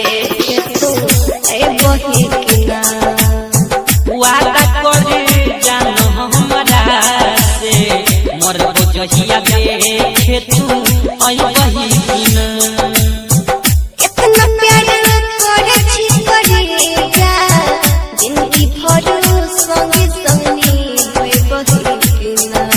देखे तू वही किना वादा करे जान हमरा से मरबो जहिया देखे तू वही किना इतना प्यार करे छी करे जा जिंदगी भर संगी संगी वही किना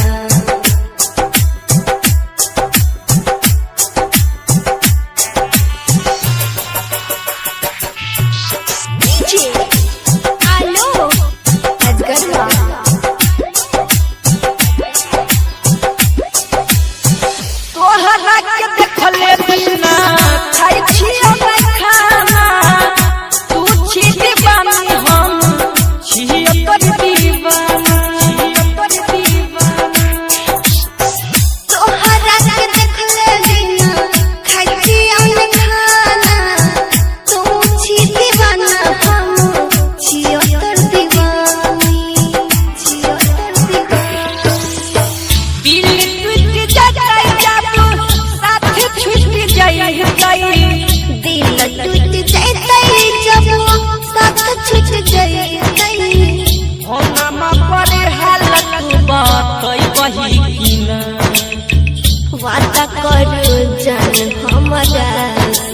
वादा करू जान हमरा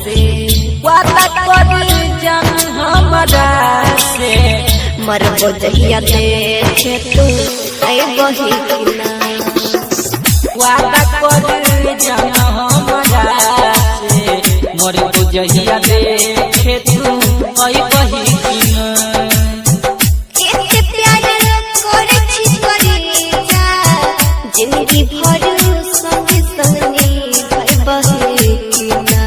से वादा करे जान हमरा से मरबो जहिया देखे तू वही किना वादा करे जान हमरा से मरबो जहिया देखे तू वही किना कितने प्यार करे छी करे जा जिंदगी भर संगी संगी वही किना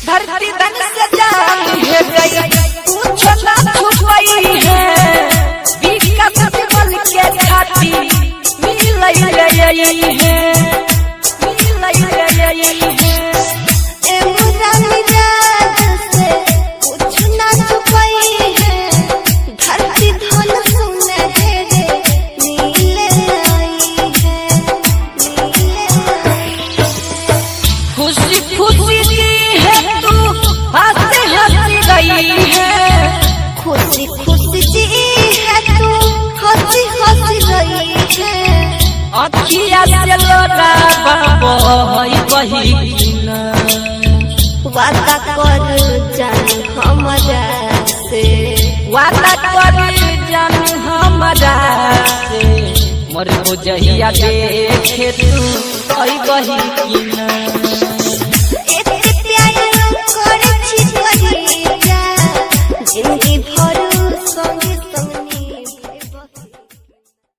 धरती तन से जान है गई कुछ ना छुपाई है विकास बल के छाती मिलई है ए मुरानी राज से कुछ ना छुपाई है धरती धन सुनहरे नीले आई है खुशी खुशी की है तू हंसी हंसी गई है खुशी खुशी जी है तू हंसी हंसी गई है अखिया से लोरा बाबो वही किना वादा कर जान हमरा से वादा करे जान हमरा से मरबो जहिया देखे तू वही किना।